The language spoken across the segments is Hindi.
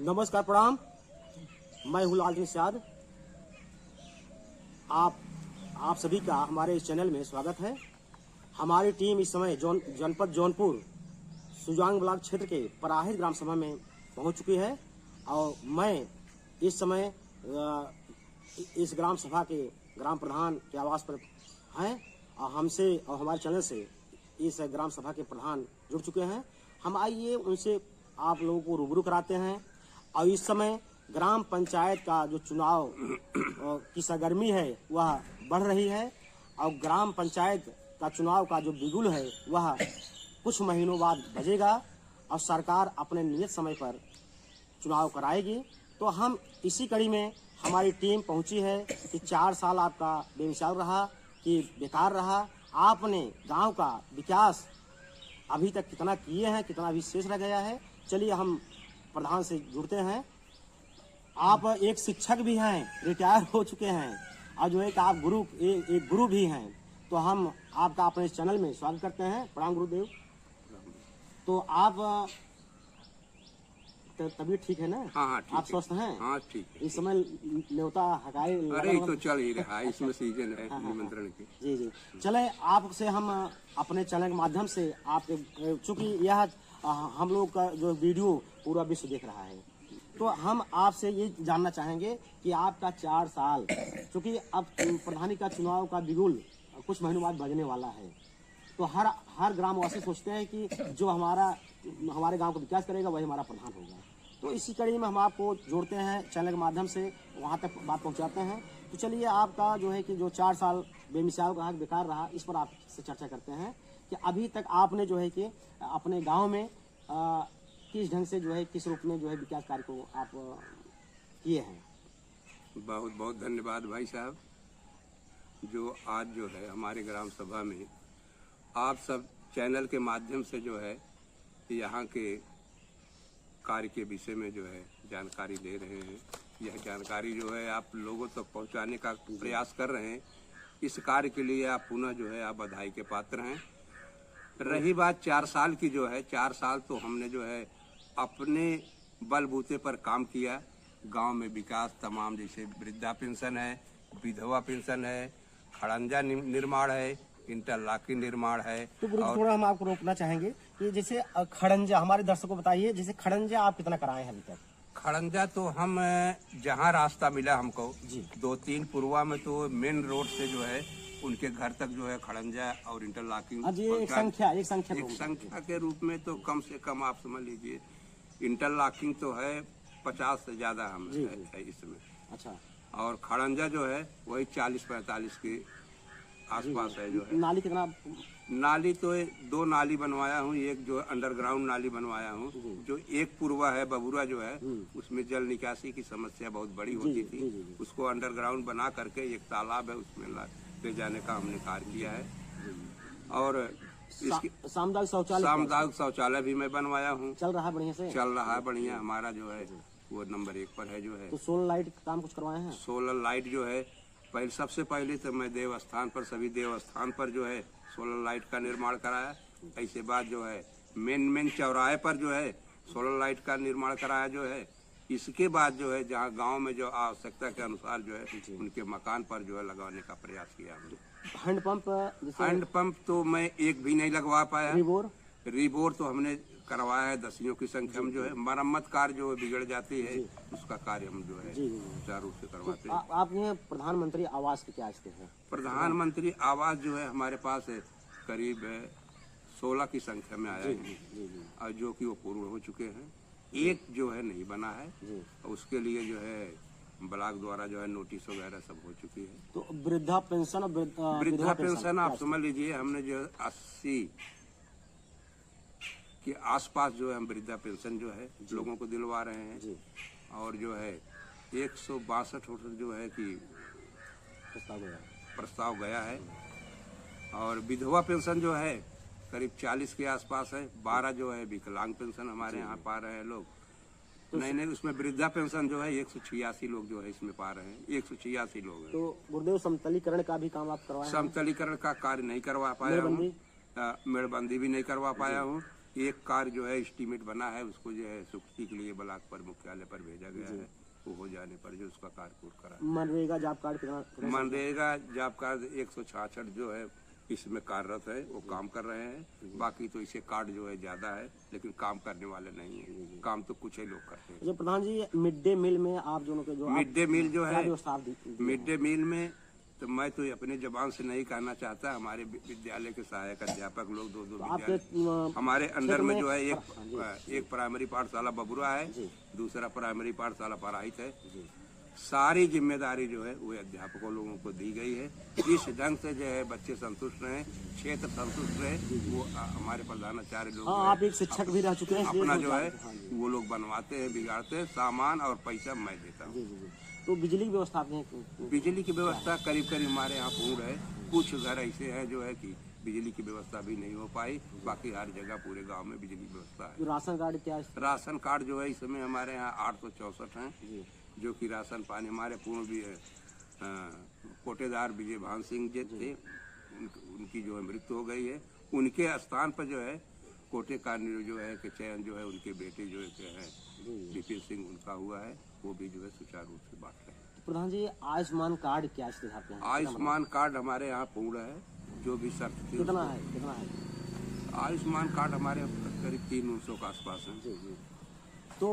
नमस्कार, प्रणाम। मैं हूँ लालजी साद। आप सभी का हमारे इस चैनल में स्वागत है। हमारी टीम इस समय जनपद जौनपुर सुजांग ब्लॉक क्षेत्र के पराहित ग्राम सभा में पहुंच चुकी है और मैं इस समय इस ग्राम सभा के ग्राम प्रधान के आवास पर हैं और हमसे और हमारे चैनल से इस ग्राम सभा के प्रधान जुड़ चुके हैं। हम आइए उनसे आप लोगों को रूबरू कराते हैं। और इस समय ग्राम पंचायत का जो चुनाव की सरगर्मी है वह बढ़ रही है और ग्राम पंचायत का चुनाव का जो बिगुल है वह कुछ महीनों बाद बजेगा और सरकार अपने नियत समय पर चुनाव कराएगी। तो हम इसी कड़ी में हमारी टीम पहुंची है कि 4 साल आपका बेमिसाल रहा कि बेकार रहा। आपने गांव का विकास अभी तक कितना किए हैं, कितना अभी शेष रह गया है। चलिए हम प्रधान से जुड़ते हैं। आप एक शिक्षक भी हैं, रिटायर हो चुके हैं और जो है कि आप एक गुरु भी हैं। तो हम आपका अपने चैनल में स्वागत करते हैं। प्रणाम गुरुदेव। तो आप तबीयत ठीक है ना? हाँ, ठीक आप स्वस्थ हैं? हाँ, ठीक है। इस समय न्योता हकाई अरे ये तो चल ही रहा है, इसमें सीजन है निमंत्रण की। जी जी। चले आपसे हम अपने चैनल के माध्यम से आपके, चूंकि यह हम लोग का जो वीडियो पूरा विश्व देख रहा है, तो हम आपसे ये जानना चाहेंगे कि आपका 4 साल, चूंकि अब प्रधानी का चुनाव का बिगुल कुछ महीनों बाद बजने वाला है, तो हर ग्रामवासी सोचते हैं कि जो हमारे गांव को विकास करेगा वही हमारा प्रधान होगा। तो इसी कड़ी में हम आपको जोड़ते हैं चैनल के माध्यम से, वहां तक बात पहुंचाते हैं। तो चलिए आपका जो है कि जो 4 साल बेमिसाल रहा, बेकार रहा, इस पर आपसे चर्चा करते हैं कि अभी तक आपने जो है कि अपने गांव में किस ढंग से जो है, किस रूप में जो है विकास कार्य को आप किए हैं। बहुत बहुत धन्यवाद भाई साहब। जो आज जो है हमारे ग्राम सभा में आप सब चैनल के माध्यम से जो है यहाँ के कार्य के विषय में जो है जानकारी दे रहे हैं। यह जानकारी जो है आप लोगों तक पहुँचाने का प्रयास कर रहे हैं। इस कार्य के लिए आप पुनः जो है आप बधाई के पात्र हैं। रही बात 4 साल की, जो है 4 साल तो हमने जो है अपने बलबूते पर काम किया। गांव में विकास तमाम, जैसे वृद्धा पेंशन है, विधवा पेंशन है, खड़ंजा निर्माण है, इंटरलॉकिंग निर्माण है। तो थोड़ा हम आपको रोकना चाहेंगे कि जैसे खड़ंजा, हमारे दर्शकों को बताइए, जैसे खड़ंजा आप कितना कराए हैं अभी तक? खड़ंजा तो हम जहाँ रास्ता मिला हमको जी, 2-3 पूर्वा में तो मेन रोड से जो है उनके घर तक जो है खड़ंजा और इंटरलॉकिंग एक संख्या के रूप में तो कम से कम आप समझ लीजिए इंटरलॉकिंग तो है 50 से ज्यादा हम है इसमें। अच्छा। और खड़ंजा जो है वही 40-45 के आसपास है। जो है नाली कितना? नाली तो 2 नाली बनवाया हूँ। एक जो अंडरग्राउंड नाली बनवाया हूँ, जो एक पूर्वा है बबुरा जो है उसमें जल निकासी की समस्या बहुत बड़ी होती थी। उसको अंडरग्राउंड बना करके एक तालाब है उसमें ले जाने का हमने कार्य किया है। और सामुदायिक शौचालय भी मैं बनवाया हूँ। चल रहा है बढ़िया से? चल रहा है बढ़िया। हमारा जो है वो नंबर 1 पर है जो है। तो सोलर लाइट काम कुछ करवाए हैं? सोलर लाइट जो है सबसे पहले तो मैं देवस्थान पर, सभी देवस्थान पर जो है सोलर लाइट का निर्माण कराया। ऐसे बाद जो है मेन चौराहे पर जो है सोलर लाइट का निर्माण कराया जो है। इसके बाद जो है जहाँ गांव में जो आवश्यकता के अनुसार जो है उनके मकान पर जो है लगाने का प्रयास किया हमने। हैंड पंप तो मैं एक भी नहीं लगवा पाया। रिबोर तो हमने करवाया है 10 की संख्या में। जो है मरम्मत कार्य जो बिगड़ जाती है उसका कार्य हम जो है सुचारू रूप से करवाते हैं। आप ये प्रधानमंत्री आवास की क्या स्थिति है? प्रधानमंत्री आवास जो है हमारे पास है करीब 16 की संख्या में आया है और जो कि वो पूर्ण हो चुके हैं। एक जो है नहीं बना है, उसके लिए जो है ब्लॉक द्वारा जो है नोटिस वगैरह सब हो चुकी है। तो वृद्धा पेंशन आप समझ लीजिए हमने जो 80 के आसपास जो है हम वृद्धा पेंशन जो है लोगों को दिलवा रहे हैं। और जो है 162 होटल जो है कि प्रस्ताव गया है। और विधवा पेंशन जो है करीब 40 के आसपास है। 12 जो है विकलांग पेंशन हमारे यहाँ पा रहे हैं लोग। नहीं, उसमें वृद्धा पेंशन जो है 186 लोग जो है इसमें पा रहे हैं। 186 लोग हैं। तो गुरुदेव समतलीकरण का भी काम आप करवाए? समतलीकरण का कार्य नहीं करवा पाया हूँ। मेड़बंदी भी नहीं करवा पाया हूँ। एक कार जो है एस्टीमेट बना है, उसको जो है स्वीकृति के लिए ब्लॉक पर मुख्यालय पर भेजा गया है। वो हो जाने पर जो उसका कार्य पूर्ण करा। मनरेगा जॉब कार्ड कितना? मनरेगा जॉब कार्ड 166 जो है इसमें कार्यरत है, वो काम कर रहे हैं। बाकी तो इसे कार्ड जो है ज्यादा है, लेकिन काम करने वाले नहीं है। काम तो कुछ ही लोग करते हैं। जो प्रधान जी, मिड डे मील में आप दोनों के जो मिड डे मील जो है, व्यवस्था आप दी? मिड डे मील में तो मैं तो अपने जबान से नहीं कहना चाहता। हमारे विद्यालय के सहायक अध्यापक लोग दो विद्यालय हमारे अंदर में जो है, एक प्राइमरी पाठशाला बबुरा है, दूसरा प्राइमरी पाठशाला पराहित है। सारी जिम्मेदारी जो है वो अध्यापकों लोगों को दी गई है। इस ढंग से जो है बच्चे संतुष्ट रहे, क्षेत्र संतुष्ट रहे। वो हमारे प्रधानाचार्य लोग आप एक शिक्षक भी रह चुके हैं, अपना जो है वो लोग बनवाते हैं, बिगाड़ते हैं। सामान और पैसा मैं देता हूँ। तो बिजली की व्यवस्था आपने? बिजली की व्यवस्था करीब करीब हमारे यहाँ पूर्ण है। कुछ घर ऐसे हैं जो है कि बिजली की व्यवस्था भी नहीं हो पाई। बाकी हर जगह पूरे गांव में बिजली की व्यवस्था है। राशन कार्ड क्या? राशन कार्ड जो है इस समय हमारे यहाँ 864 हैं, जो कि राशन पानी हमारे पूर्ण भी कोटेदार विजय भान सिंह जी थे, उनकी जो है मृत्यु हो गई है। उनके स्थान पर जो है कोटे का जो है कि चयन जो है उनके बेटे जो है विपिन सिंह, उनका हुआ है। वो भी जो है सुचारू रूप से बांट रहे हैं। प्रधान जी, आयुष्मान कार्ड क्या स्थिति है? आयुष्मान कार्ड हमारे यहाँ पूर्ण है। जो भी शर्त थी, कितना है? आयुष्मान कार्ड हमारे करीब 300 के आसपास है। जी। तो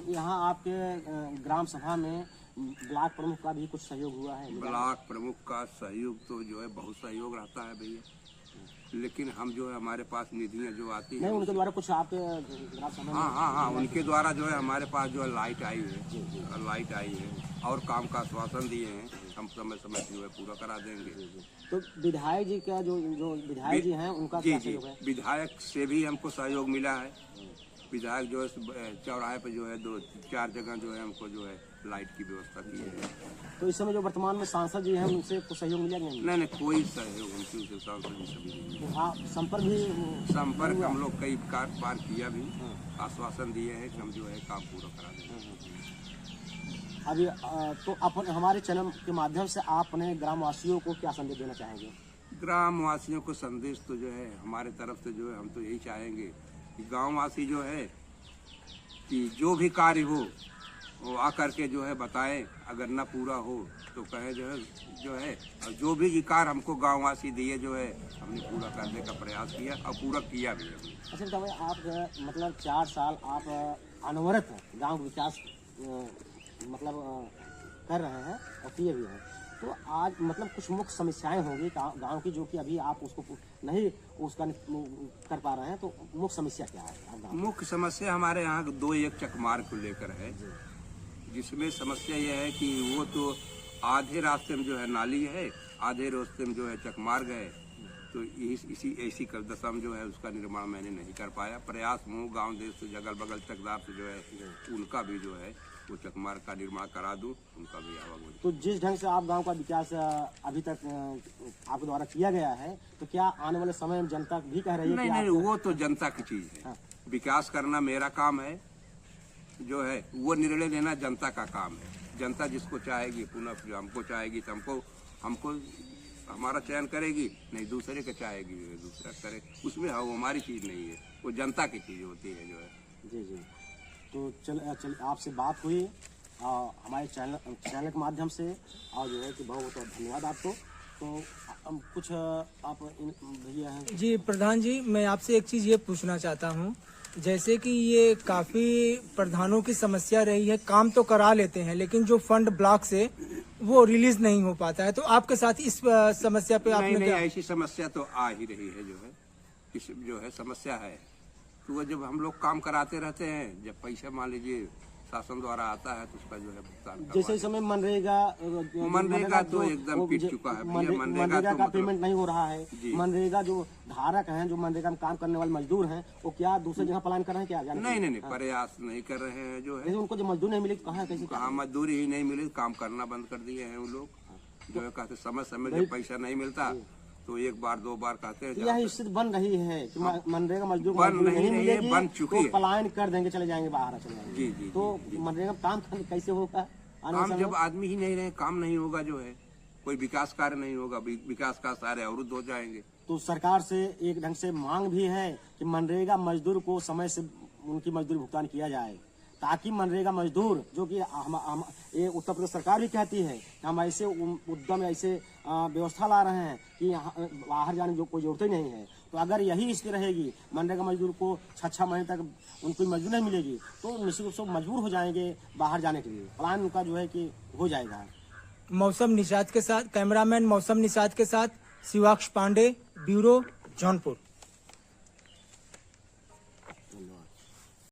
यहाँ आपके ग्राम सभा में ब्लॉक प्रमुख का भी कुछ सहयोग हुआ है? ब्लॉक प्रमुख का सहयोग तो जो है बहुत सहयोग रहता है भैया, लेकिन हम जो है हमारे पास निधियाँ जो आती है उनके द्वारा कुछ आपके ग्राम सभा में? हाँ, उनके द्वारा जो है हमारे पास जो है लाइट आई है और काम का आश्वासन दिए हैं। हम समय समय जो है पूरा करा देंगे। तो विधायक जी का जो विधायक जी हैं उनका क्या सहयोग है? विधायक से भी हमको सहयोग मिला है। विधायक जो है चौराहे पे जो है 2-4 जगह जो है हमको जो है लाइट की व्यवस्था की है। तो इस समय जो वर्तमान में सांसद जी हैं उनसे कुछ सहयोग मिला नहीं? नहीं, कोई सहयोग हमसे सांसद जी सभी नहीं। हाँ, संपर्क हम लोग कई बार किया भी, आश्वासन दिए हैं कि हम जो है काम पूरा करा देंगे। अभी तो अपन हमारे चैनल के माध्यम से आप अपने ग्रामवासियों को क्या संदेश देना चाहेंगे? ग्रामवासियों को संदेश तो जो है हमारे तरफ से जो है हम तो यही चाहेंगे कि गांववासी जो है कि जो भी कार्य हो वो आकर के जो है बताएं। अगर न पूरा हो तो कहे जो है और जो भी कार्य हमको गांववासी दिए जो है हमने पूरा करने का प्रयास किया और पूरा किया भी हमने। अच्छा, तो आप मतलब 4 साल आप अनवरत गांव विकास कर रहे हैं और किए भी हैं। तो आज मतलब कुछ मुख्य समस्याएं होंगी गांव की, जो कि अभी आप उसको नहीं कर पा रहे हैं। तो मुख्य समस्या क्या है? मुख्य समस्या हमारे यहाँ 2-1 चकमार्ग को लेकर है, जिसमें समस्या यह है कि वो तो आधे रास्ते में जो है नाली है, आधे रास्ते में जो है चकमार्ग है। तो ऐसी दशा में जो है उसका निर्माण मैंने नहीं कर पाया। प्रयास मुँह गाँव देश से अगल बगल चकदार से जो है उनका भी जो है वो चकमार्ग का निर्माण करा दूं, उनका भी आवागमन। तो जिस ढंग से आप गांव का विकास अभी तक आपके द्वारा किया गया है, तो क्या आने वाले समय में जनता भी कह रही है? नहीं, वो तो जनता की चीज है। विकास करना मेरा काम है, जो है वो निर्णय लेना जनता का काम है। जनता जिसको चाहेगी पुनः हमको चाहेगी तो हमको हमारा चयन करेगी, नहीं दूसरे का चाहेगी दूसरा करे। उसमें वो हमारी चीज नहीं है, वो जनता की चीज होती है जो है। जी। तो चल आपसे बात हुई हमारे चैनल के माध्यम से, और जो है कि बहुत बहुत धन्यवाद आपको। तो कुछ आप भैया हैं? जी प्रधान जी, मैं आपसे एक चीज़ ये पूछना चाहता हूँ। जैसे कि ये काफ़ी प्रधानों की समस्या रही है, काम तो करा लेते हैं लेकिन जो फंड ब्लॉक से वो रिलीज नहीं हो पाता है। तो आपके साथ इस समस्या पे आपने नहीं, ऐसी समस्या तो आ ही रही है। जो है समस्या है तो वो जब हम लोग काम कराते रहते हैं, जब पैसा मान लीजिए शासन द्वारा आता है तो उसका जो है भुगतान जैसे इस समय मनरेगा तो एकदम पिट चुका है भैया। मनरेगा का पेमेंट नहीं हो रहा है। मनरेगा जो धारक हैं, जो मनरेगा में काम करने वाले मजदूर हैं, वो क्या दूसरी जगह पलायन कर रहे हैं क्या? नहीं, प्रयास नहीं कर रहे हैं। जो है उनको जो मजदूर नहीं मिले कहाँ मजदूरी ही नहीं मिली, काम करना बंद कर दिए हैं वो लोग। जो है कहते समय जब पैसा नहीं मिलता तो 1 बार 2 बार कहते हैं। यह स्थिति बन रही है कि मनरेगा मजदूर नहीं मिलेगी, बन चुकी है। पलायन कर देंगे, चले जाएंगे बाहर, चले जाएंगे। जी। तो मनरेगा काम कैसे होगा? काम जब आदमी ही नहीं रहे, काम नहीं होगा। जो है कोई विकास कार्य नहीं होगा, विकास का सारे अवरुद्ध हो जाएंगे। तो सरकार से एक ढंग से मांग भी है कि मनरेगा मजदूर को समय से उनकी मजदूरी भुगतान किया जाए, ताकि मनरेगा मजदूर जो कि हम ये उत्तर प्रदेश सरकार भी कहती है कि हम ऐसे उद्यम ऐसे व्यवस्था ला रहे हैं कि यहाँ बाहर जाने की कोई जरूरत ही नहीं है। तो अगर यही स्थिति रहेगी, मनरेगा मजदूर को 6 महीने तक उनको मजदूरी नहीं मिलेगी, तो निश्चित रूप से मजबूर हो जाएंगे बाहर जाने के लिए। प्लान उनका जो है कि हो जाएगा। मौसम निषाद के साथ, कैमरामैन मौसम निषाद के साथ शिवाक्ष पांडे, ब्यूरो जौनपुर।